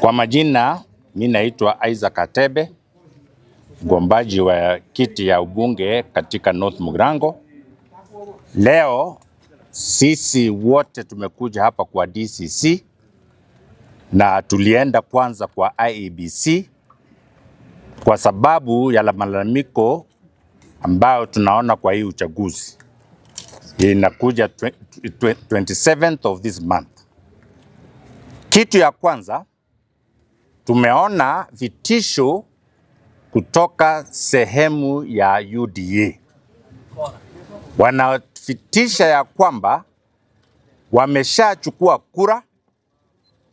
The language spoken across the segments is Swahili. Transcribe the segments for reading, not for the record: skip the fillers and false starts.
Kwa majina, mimi naitwa Isaac Atebe, mgombaji wa kiti ya ubunge katika North Mugirango. Leo sisi wote tumekuja hapa kwa DCC na tulienda kwanza kwa IEBC kwa sababu ya malalamiko ambayo tunaona kwa hii uchaguzi. Inakuja 27th of this month. Kitu ya kwanza, tumeona vitisho kutoka sehemu ya UDA. Wanafitisha ya kwamba wameshachukua kura,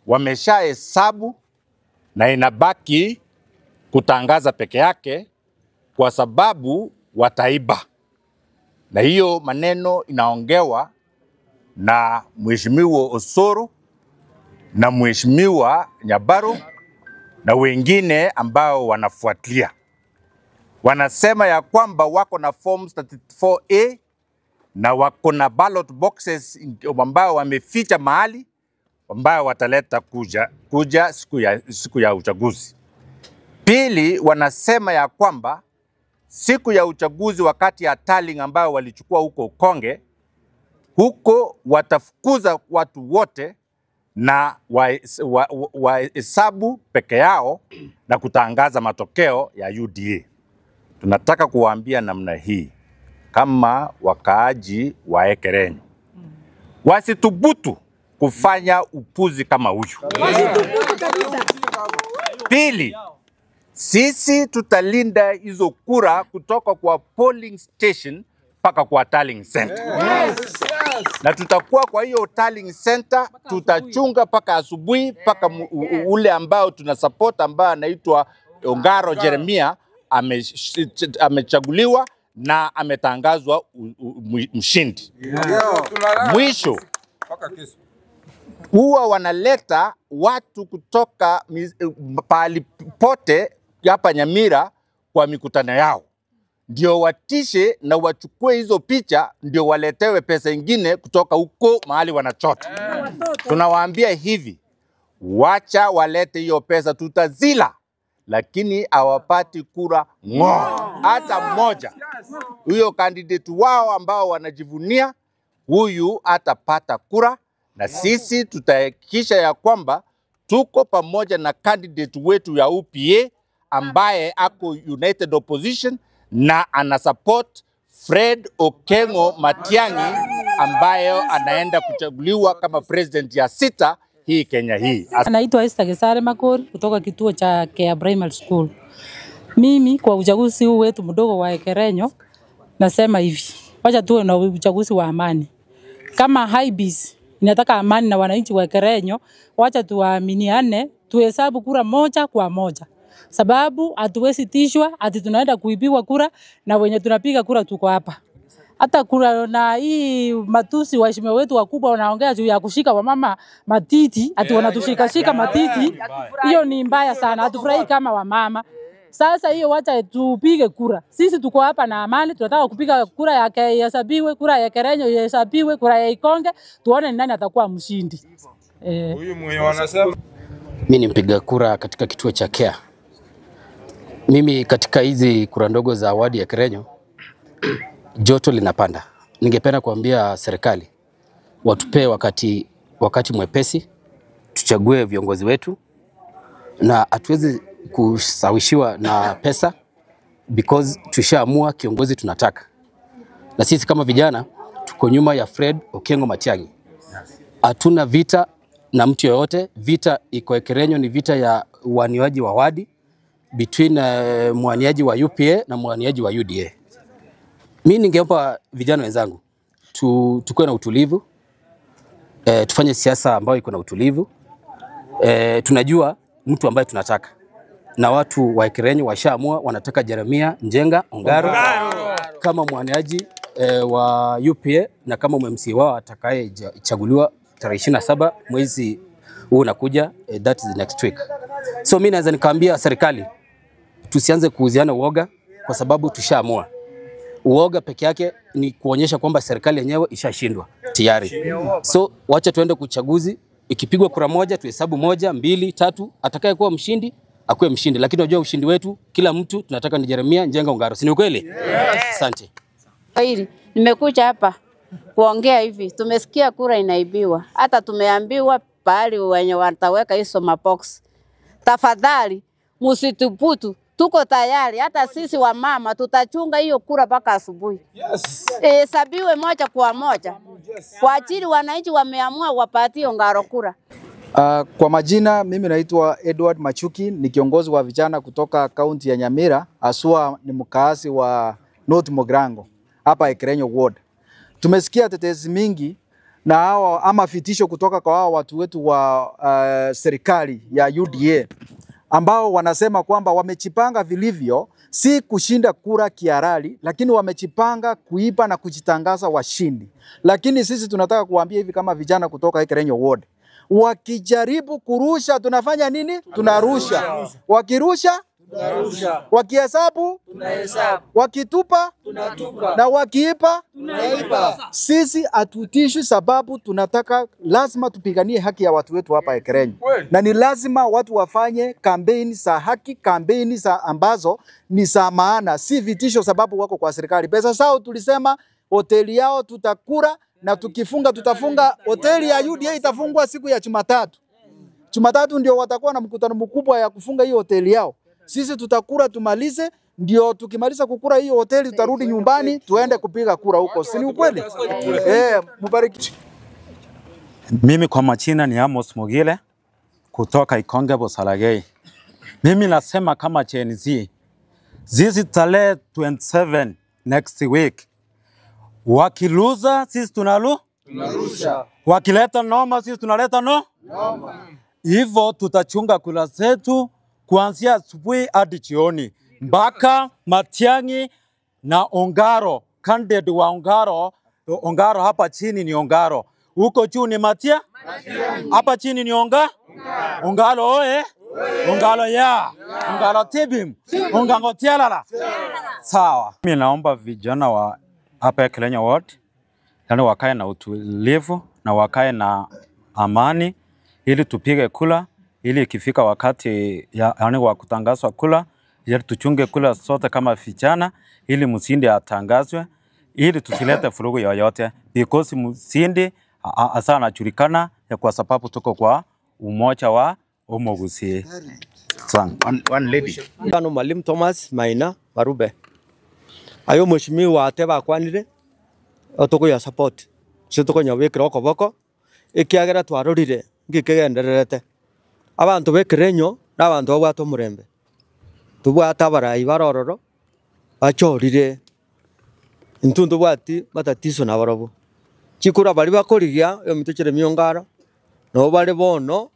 wameshahesabu na inabaki kutangaza peke yake kwa sababu wataiba. Na hiyo maneno inaongewa na Mheshimiwa Osoro na Mheshimiwa Nyabaru na wengine ambao wanafuatilia. Wanasema ya kwamba wako na forms 34A na wako na ballot boxes ambao wameficha mahali ambao wataleta kuja siku ya uchaguzi. Pili, wanasema ya kwamba siku ya uchaguzi wakati ya tallying ambao walichukua huko Konge, huko watafukuza watu wote na wahesabu peke yao na kutangaza matokeo ya UDA. Tunataka kuwaambia namna hii kama wakaaji wa Ekerenyo, wasitubutu kufanya upuzi kama huyu. Pili, sisi tutalinda hizo kura kutoka kwa polling station mpaka kwa tallying center. Na tutakuwa kwa hiyo tallying center, tutachunga paka asubuhi, paka ule ambao tunasupport ambao anaitwa Ongaro Jeremia amechaguliwa na ametangazwa mshindi. Mwisho, huwa wanaleta watu kutoka pahali pote hapa Nyamira kwa mikutano yao, ndio watishe na wachukue hizo picha, ndio waletewe pesa ingine kutoka huko mahali wanachota. Tunawaambia hivi, wacha walete hiyo pesa, tutazila, lakini hawapati kura hata mmoja. Huyo candidate wao ambao wanajivunia, huyu atapata kura, na sisi tutahakikisha ya kwamba tuko pamoja na candidate wetu ya UPA ambaye ako United Opposition na anasupport Fred Okengo Matiang'i ambayo anaenda kuchaguliwa kama president ya 6 hii Kenya hii. Anaitwa Esther Gesare Makori kutoka kituo cha Kea Primary School. Mimi kwa uchaguzi huu wetu mdogo wa Ekerenyo nasema hivi, wacha tuwe na uchaguzi wa amani. Kama IEBC inataka amani na wananchi wa Ekerenyo, wacha tuaminiane, tuhesabu kura moja kwa moja. Sababu hatuwezi tishwa ati tunaenda kuibiwa kura na wenye tunapiga kura tuko hapa. Hata kura na hii matusi waheshimiwa wetu wakubwa wanaongea juu ya kushika wamama matiti, ati wanatushika matiti. Hiyo ni mbaya sana, hatufurahi kama wamama. Sasa hiyo wacha tupige kura. Sisi tuko hapa na amani, tunataka kupiga kura ya Ihesabiwe, kura ya Ekerenyo ihesabiwe, kura ya Ikonge, tuone ni nani atakuwa mshindi. Huyu mwenye wanasema mimi ni mpiga kura katika kituo cha Kea. Mimi katika hizi kura ndogo za wadi ya Ekerenyo, joto linapanda. Ningependa kuambia serikali watupee wakati mwepesi, tuchague viongozi wetu, na hatuwezi kusawishiwa na pesa because tushaamua kiongozi tunataka. Na sisi kama vijana tuko nyuma ya Fred Okengo Matiang'i. Hatuna vita na mtu yoyote. Vita iko Ekerenyo ni vita ya waniaji wa wadi between mwaniaji wa UPA na mwaniaji wa UDA. Mimi ningeomba vijana wenzangu tukue na utulivu, tufanye siasa ambayo iko na utulivu. Tunajua mtu ambaye tunataka, na watu wa Ekerenyo washaamua wanataka Jeremia Njenga Ongaro kama mwaniaji wa UPA na kama MMC wao atakayechaguliwa tarehe 27 mwezi huu unakuja, that is next week. So mimi naweza nikaambia serikali tusianze kuuziana uoga kwa sababu tushaamua. Uoga peke yake ni kuonyesha kwamba serikali yenyewe ishashindwa tayari. So wacha tuende kuchaguzi ikipigwa kura moja tuhesabu 1, 2, 3, atakaye kuwa mshindi akuwe mshindi, lakini unajua ushindi wetu kila mtu tunataka ni Jeremia Njenga Ongaro, si ni kweli? Asante. Hili nimekuja hapa kuongea hivi, tumesikia kura inaibiwa, hata tumeambiwa pahali wenye wataweka hizo mabox. Tafadhali msituputu, tuko tayari, hata sisi wa mama tutachunga hiyo kura mpaka asubuhi. Sabiwe moja kwa moja. Kwa ajili wananchi wameamua wapatie Ongaro kura. Kwa majina mimi naitwa Edward Machuki, ni kiongozi wa vijana kutoka kaunti ya Nyamira, asua ni mkazi wa North Mogrango hapa Ekerenyo Ward. Tumesikia tetezi mingi na hawa ama fitisho kutoka kwa hawa watu wetu wa serikali ya UDA ambao wanasema kwamba wamechipanga vilivyo, si kushinda kura kiarali, lakini wamechipanga kuiba na kujitangaza washindi. Lakini sisi tunataka kuambia hivi kama vijana kutoka Ekerenyo Ward, wakijaribu kurusha tunafanya nini? Tunarusha. Wakirusha tunarusha. Wakihesabu tunahesabu. Wakitupa tunatupa. Na wakiipa tunaipa. Sisi hatutishwi sababu tunataka, lazima tupiganie haki ya watu wetu hapa Ekerenyo. Na ni lazima watu wafanye kampeni za haki, kampeni za ambazo ni za maana, si vitisho sababu wako kwa serikali. Pesa zao tulisema hoteli yao tutakura, na tukifunga tutafunga. Hoteli ya UDA itafungwa siku ya Jumatatu. Jumatatu ndio watakuwa na mkutano mkubwa ya kufunga hiyo hoteli yao. Sisi tutakura tumalize, ndio tukimaliza kukura hiyo hoteli tutarudi nyumbani tuende kupiga kura huko. Si ni ukweli? Mubariki. Mimi kwa majina ni Amos Mogile kutoka Ikonge Bosalagei. Mimi nasema kama Gen Z, zizi tarehe 27 next week, wakiluza sisi tunarusha. Wakileta noma sisi tunaleta noma. Hivyo tutachunga kura zetu kuanzia asubuhi hadi jioni mpaka Matiang'i na Ongaro. Candidate wa Ongaro hapa chini ni Ongaro. Huko juu ni hapa chini ni Ongaro oe. Ongaro ya. Ongaro tibim. Ongaro tialala. Sawa. Mimi naomba vijana wa hapa Ekerenyo Ward, yani wakae na utulivu na wakae na amani ili tupige kula, ili ikifika wakati yani wa kutangazwa kula, ili tuchunge kula sote kama vijana, ili msindi atangazwe, ili tusilete furugu yoyote, because msindi asa anajulikana kwa sababu tuko kwa umoja wa Omogusi. One lady. Ano Mwalimu Thomas Maina Marube. Ayo mheshimiwa ateba kwanire otoko ya support. Sitoko nyawekira okoboko ikiagera twarorire ngikegendererete. Abantu b'Ekerenyo n'abantu b'Obwato Murembe. Tubwata barayi barororo bachorire intundu bwati matatizo na barobo. Chikura bali bakorigia yo mitochere Ongaro no bali bono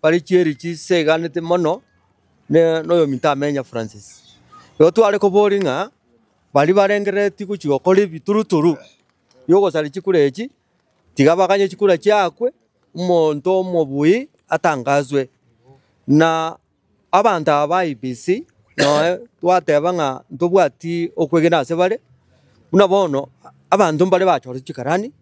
bali chieri chiseganete mono ne no yo mitamenya Francis. Yo twale ko boringa bali barengereti kuchigokora bituruturu yogo sali chikurechi tigabaganye chikura cyakwe umuntu omubui atangazwe na abantu aba IBC no twatebanga ntubwati okwegena ase bare unabono abantu mbale bachore chikarani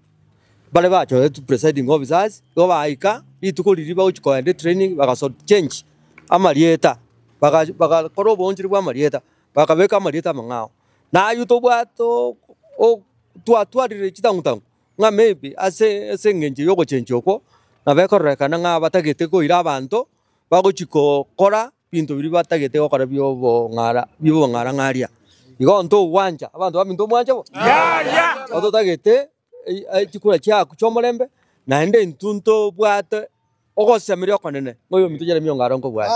bale bachore presiding officers go baika itukuliri ba uchikoende training bagaso change amarieta baga korobo onjiri bwa amarieta bakabeka amarieta mangao na yuto bwato o twatwarire chitangutangu nga maybe ase ngenje yoko change oko na bekorekana nga batagete ko ira abantu bagochiko kora bintu biri batagete gukora byobo ngara ngaria igo nto wanja abantu babintu mwanja bo oto tagete chikura kya kuchomorembe na ende intunto bwate ogosemire okonene ngoyo mitu Jeremia Ongaro ngo bwate